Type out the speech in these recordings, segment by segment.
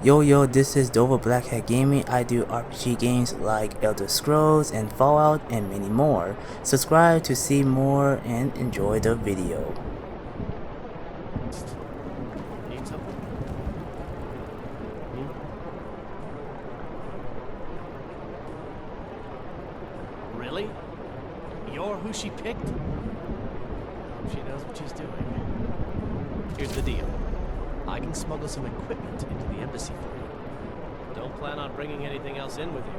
Yo, this is Dova Blackhat Gaming. I do RPG games like Elder Scrolls and Fallout and many more. Subscribe to see more and enjoy the video. Need something? Really? You're who she picked? I hope she knows what she's doing. Here's the deal. I can smuggle some equipment into the embassy for you. Don't plan on bringing anything else in with you.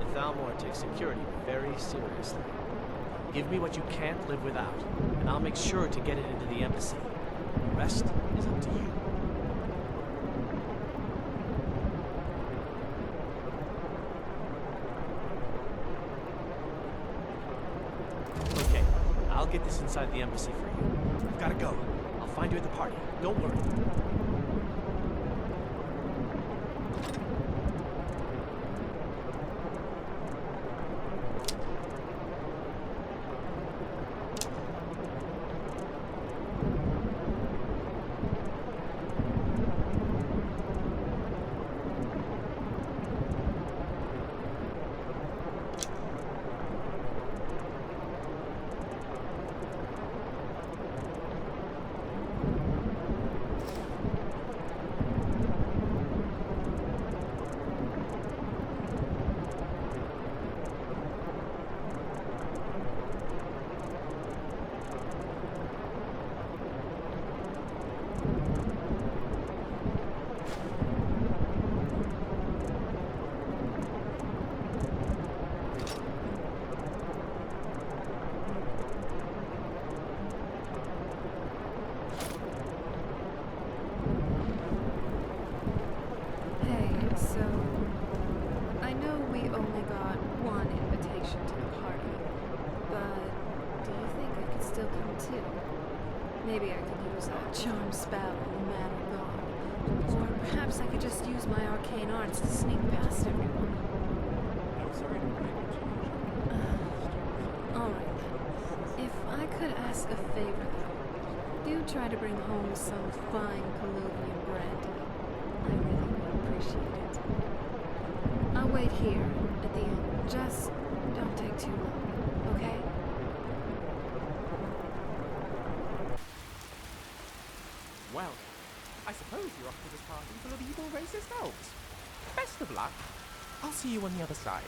The Thalmor takes security very seriously. Give me what you can't live without, and I'll make sure to get it into the embassy. The rest is up to you. Okay, I'll get this inside the embassy for you. I've gotta go. I'll find you at the party. Don't worry. Maybe I could use that charm spell on the man of God. Or perhaps I could just use my arcane arts to sneak past everyone. I'm sorry to break it to you. Alright then. If I could ask a favor though, do try to bring home some fine Colovian brandy. I really would appreciate it. I'll wait here at the end. Just don't take too long, okay? Well, I suppose you're off to this party full of evil racist elves. Best of luck. I'll see you on the other side.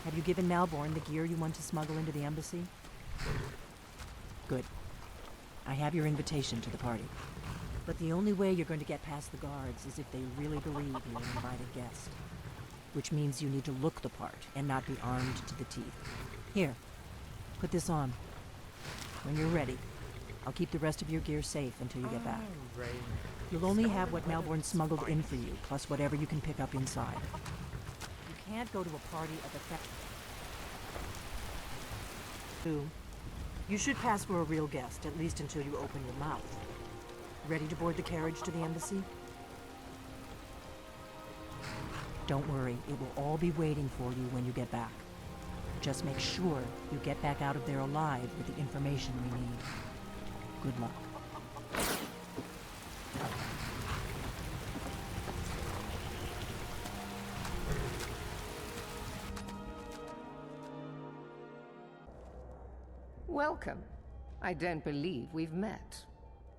Have you given Malborn the gear you want to smuggle into the embassy? Good. I have your invitation to the party. But the only way you're going to get past the guards is if they really believe you're an invited guest. Which means you need to look the part and not be armed to the teeth. Here, put this on. When you're ready, I'll keep the rest of your gear safe until you get back. You'll only have what Malborn smuggled in for you, plus whatever you can pick up inside. You can't go to a party of effect. You should pass for a real guest, at least until you open your mouth. Ready to board the carriage to the embassy? Don't worry, it will all be waiting for you when you get back. Just make sure you get back out of there alive with the information we need. Good luck. Welcome. I don't believe we've met.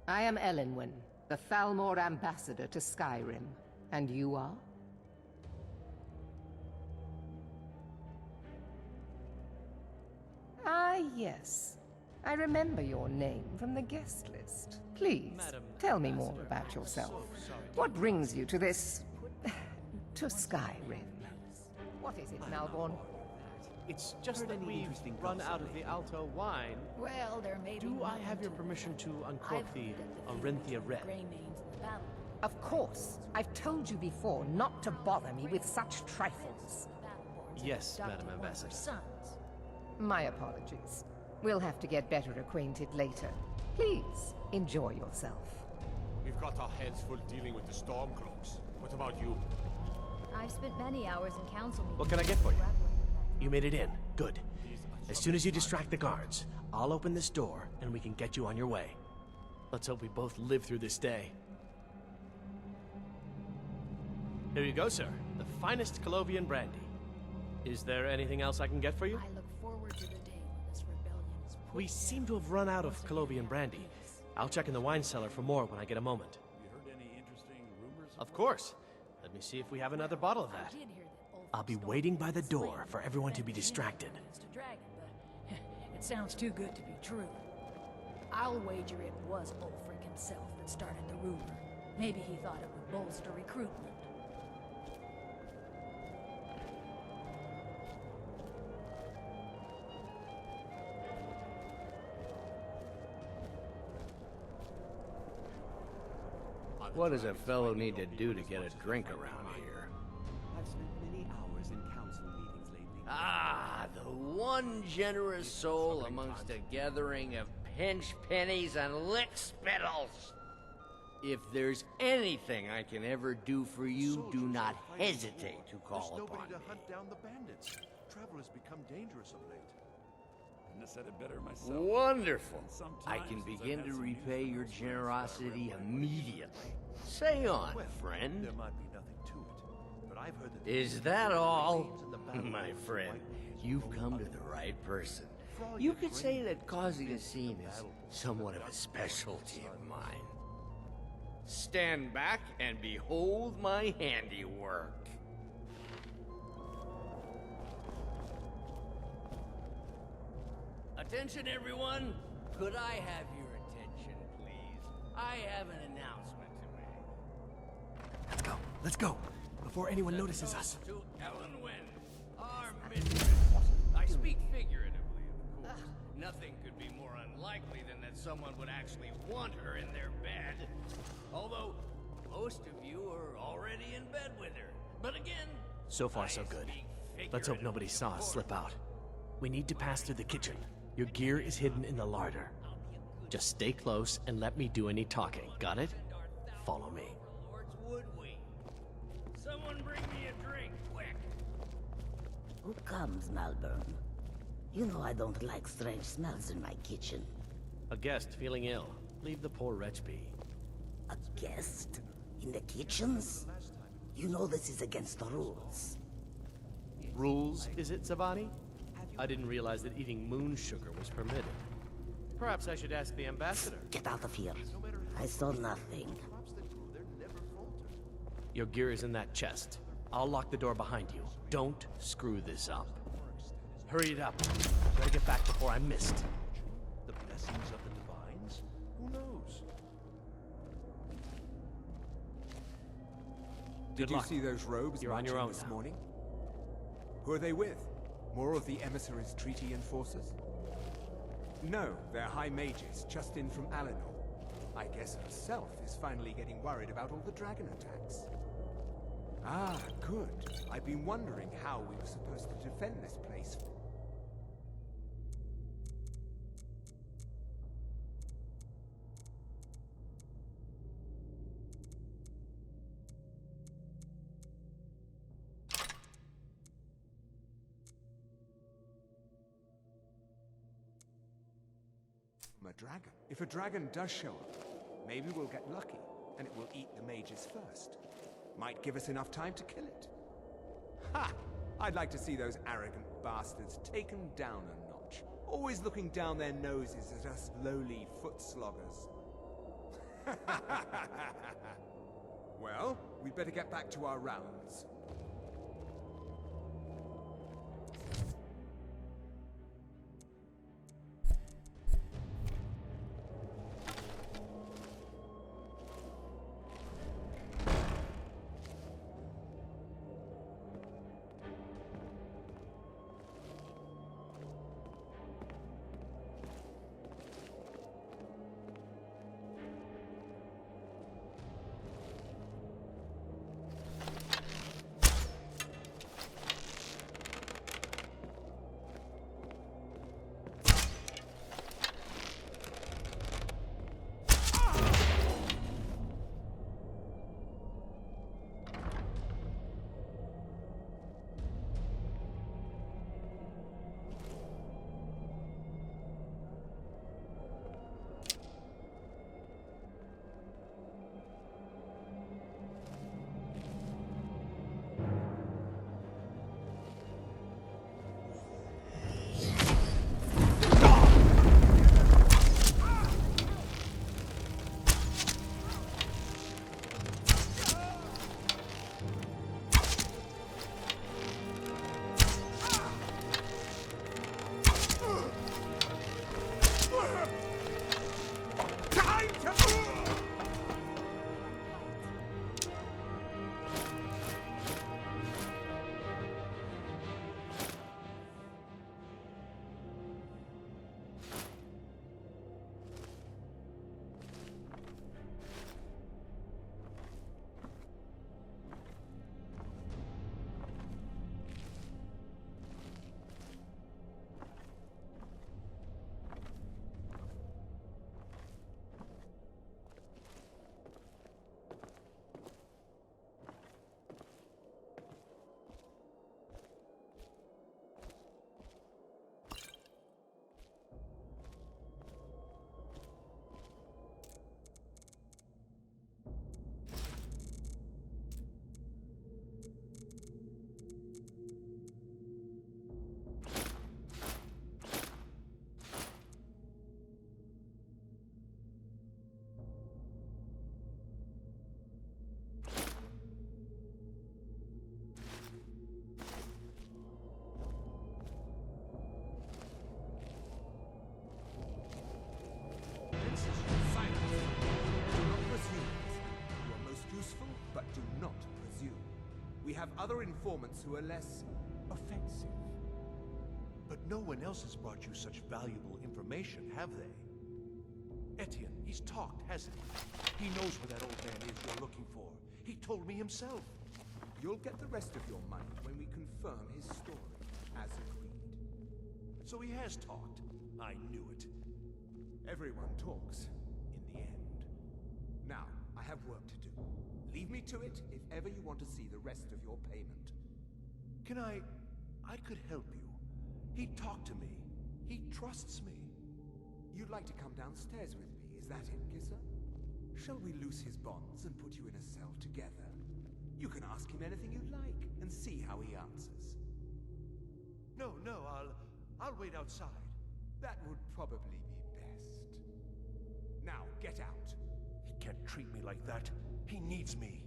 I am Elenwen, the Thalmor ambassador to Skyrim. And you are? Ah, yes. I remember your name from the guest list. Please, tell me more about yourself. What brings you to this... to Skyrim? What is it, Malborn? It's just that we've run out of the Alto wine. Well, there may be Do I have your permission to uncork the Arinthia Red? Of course. I've told you before not to bother me with such trifles. Yes, Madam Ambassador. My apologies. We'll have to get better acquainted later. Please, enjoy yourself. We've got our heads full dealing with the Stormcloaks. What about you? I've spent many hours in council meetings. What can I get for you? You made it in. Good. As soon as you distract the guards, I'll open this door and we can get you on your way. Let's hope we both live through this day. Here you go, sir. The finest Colovian brandy. Is there anything else I can get for you? I look forward to the day when this rebellion is put We seem to have run out of Colovian brandy. I'll check in the wine cellar for more when I get a moment. You heard any interesting rumors? Of course. Let me see if we have another bottle of that. I'll be waiting by the door for everyone to be distracted. It sounds too good to be true. I'll wager it was Ulfric himself that started the rumor. Maybe he thought it would bolster recruitment. What does a fellow need to do to get a drink around here? I've spent many hours in council meetings lately. Ah, the one generous soul amongst a gathering of pinch pennies and lick spittles. If there's anything I can ever do for you, do not hesitate to call upon me. There's nobody to hunt down the bandits. Travel has become dangerous of late. Couldn't have said it better myself. Wonderful. I can begin to repay your generosity immediately. Say on, friend. There might be nothing to it, but I've heard that... Is that all? My friend, you've come to the right person. You could say that causing a scene is somewhat of a specialty of mine. Stand back and behold my handiwork. Attention, everyone. Could I have your attention, please? I have an announcement to make. Let's go, before anyone notices us. To Ellen Wynn, our mistress. I speak figuratively, of course. Nothing could be more unlikely than that someone would actually want her in their bed. Although, most of you are already in bed with her. But again, So far, so good. Let's hope nobody saw us slip out. We need to pass through the kitchen. Your gear is hidden in the larder. Just stay close and let me do any talking. Got it? Follow me. Lords, would we? Someone bring me a drink, quick. Who comes, Malburn? You know I don't like strange smells in my kitchen. A guest feeling ill. Leave the poor wretch be. A guest? In the kitchens? You know this is against the rules. Rules, is it, Zavani? I didn't realize that eating moon sugar was permitted. Perhaps I should ask the ambassador. Get out of here. I saw nothing. Your gear is in that chest. I'll lock the door behind you. Don't screw this up. Hurry it up. Gotta get back before I'm missed. The blessings of the divines? Who knows? Good Did luck. you see those robes You're on your marching own this now. morning? Who are they with? More of the emissaries' treaty enforcers? No, they're high mages, just in from Alinor. I guess herself is finally getting worried about all the dragon attacks. Ah, good. I've been wondering how we were supposed to defend this place. A dragon. If a dragon does show up, maybe we'll get lucky, and it will eat the mages first. Might give us enough time to kill it. Ha! I'd like to see those arrogant bastards taken down a notch, always looking down their noses at us lowly foot sloggers. Well, we'd better get back to our rounds. but do not presume. We have other informants who are less offensive. But no one else has brought you such valuable information, have they? Etienne, he's talked, hasn't he? He knows where that old man is you're looking for. He told me himself. You'll get the rest of your money when we confirm his story, as agreed. So he has talked. I knew it. Everyone talks, in the end. Now, I have work to do. Leave me to it if ever you want to see the rest of your payment. Can I could help you. He talked to me. He trusts me. You'd like to come downstairs with me, is that it, Kisser? Shall we loose his bonds and put you in a cell together? You can ask him anything you like and see how he answers. No, I'll wait outside. That would probably be best. Now, get out. He can't treat me like that. He needs me.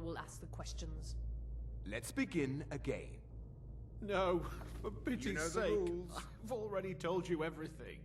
will ask the questions. Let's begin again. No, for pity's You know the sake. rules. I've already told you everything.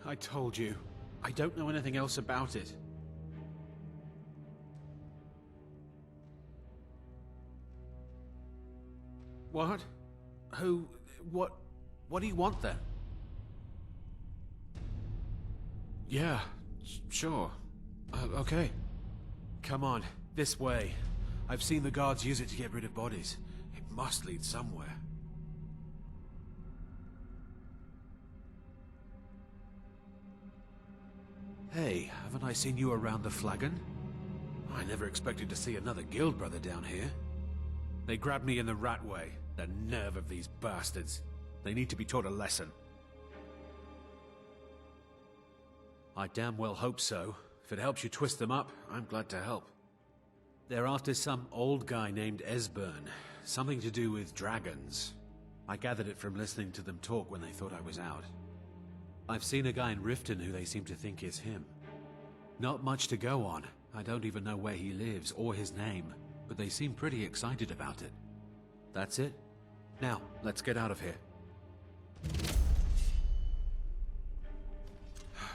I told you. I don't know anything else about it. What? Who? What do you want then? Yeah, sure. Okay. Come on, this way. I've seen the guards use it to get rid of bodies. It must lead somewhere. Hey, haven't I seen you around the Flagon? I never expected to see another guild brother down here. They grabbed me in the rat way. The nerve of these bastards. They need to be taught a lesson. I damn well hope so. If it helps you twist them up, I'm glad to help. They're after some old guy named Esbern. Something to do with dragons. I gathered it from listening to them talk when they thought I was out. I've seen a guy in Riften who they seem to think is him. Not much to go on. I don't even know where he lives or his name, but they seem pretty excited about it. That's it. Now, let's get out of here.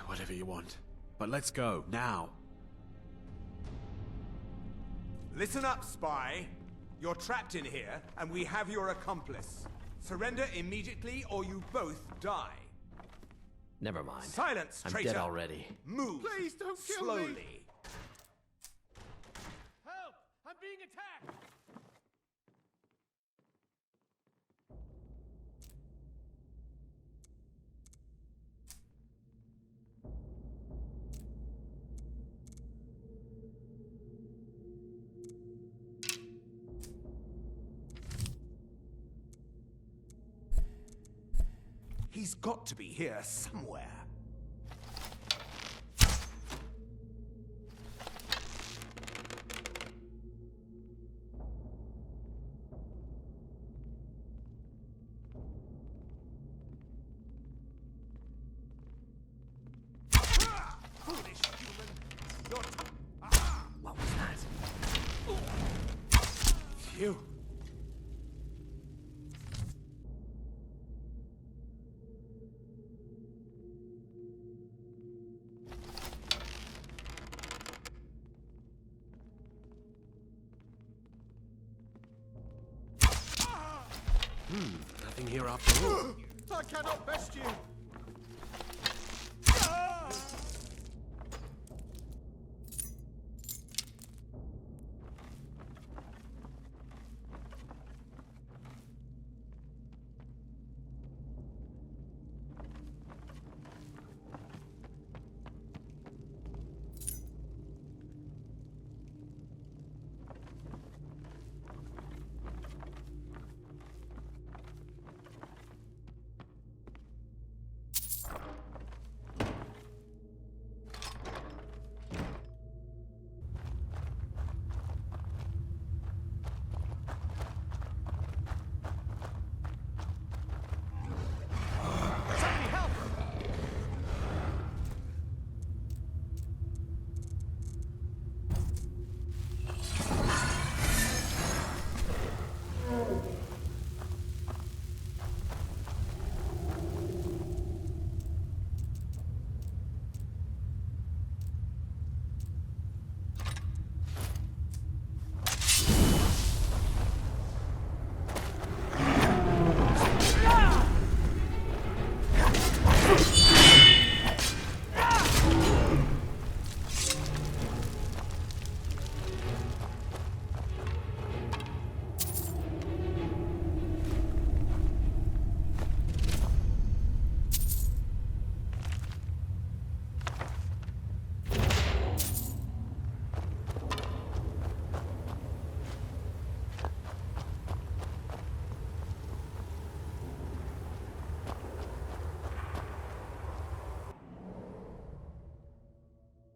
Whatever you want. But let's go, now. Listen up, spy. You're trapped in here, and we have your accomplice. Surrender immediately, or you both die. Never mind. Silence, I'm traitor. dead already. Move. Please don't kill me. slowly. Help! I'm being attacked! He's got to be here somewhere. Foolish human! What was that? Phew. Nothing here after all. I cannot best you.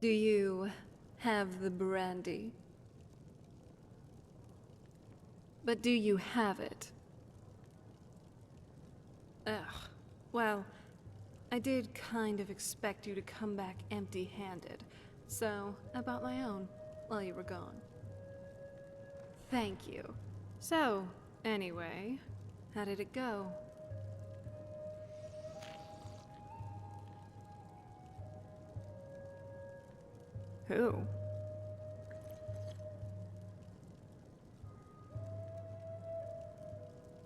Do you have the brandy? But do you have it? Ugh. Well, I did kind of expect you to come back empty-handed, so I bought my own while you were gone. Thank you. So, anyway, how did it go? Who?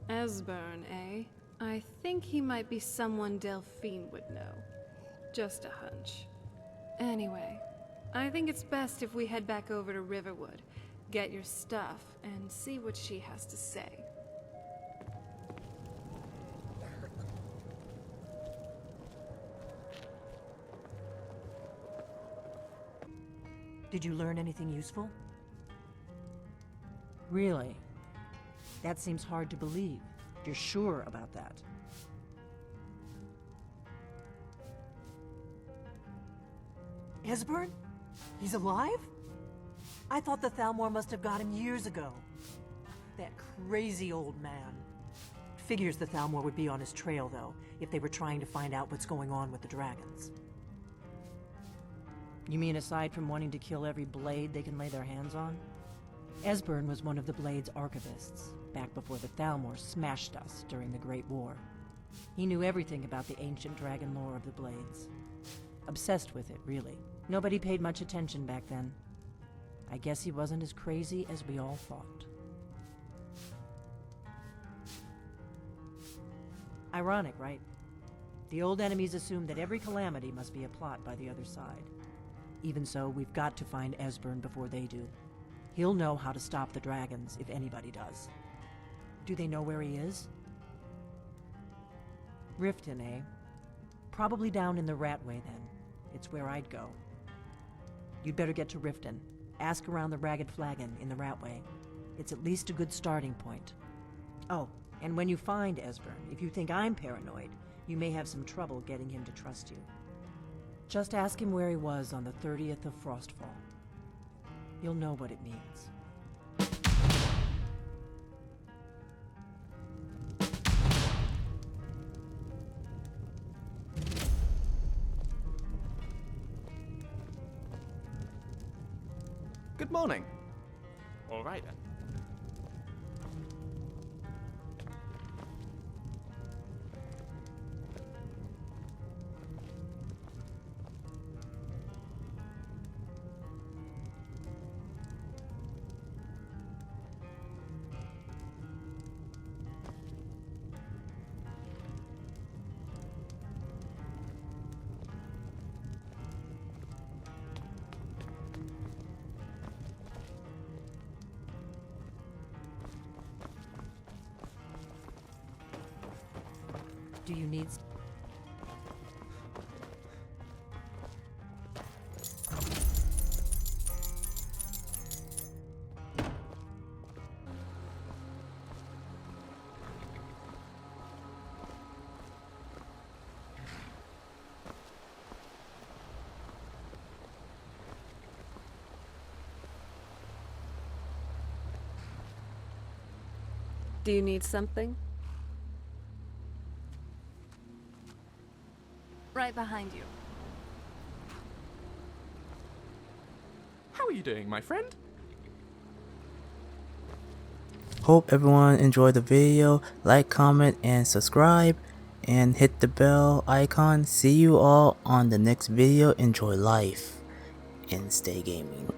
Esbern, eh? I think he might be someone Delphine would know. Just a hunch. Anyway, I think it's best if we head back over to Riverwood, get your stuff, and see what she has to say. Did you learn anything useful? Really? That seems hard to believe. You're sure about that? Esbern? He's alive? I thought the Thalmor must have got him years ago. That crazy old man. Figures the Thalmor would be on his trail, though, if they were trying to find out what's going on with the dragons. You mean aside from wanting to kill every blade they can lay their hands on? Esbern was one of the Blade's archivists, back before the Thalmor smashed us during the Great War. He knew everything about the ancient dragon lore of the Blades. Obsessed with it, really. Nobody paid much attention back then. I guess he wasn't as crazy as we all thought. Ironic, right? The old enemies assumed that every calamity must be a plot by the other side. Even so, we've got to find Esbern before they do. He'll know how to stop the dragons, if anybody does. Do they know where he is? Riften, eh? Probably down in the Ratway, then. It's where I'd go. You'd better get to Riften. Ask around the Ragged Flagon in the Ratway. It's at least a good starting point. Oh, and when you find Esbern, if you think I'm paranoid, you may have some trouble getting him to trust you. Just ask him where he was on the 30th of Frostfall. You'll know what it means. Good morning. All right then. Do you need... Do you need something? Right behind you. How are you doing, my friend? Hope everyone enjoyed the video. Like, comment, and subscribe. And hit the bell icon. See you all on the next video. Enjoy life and stay gaming.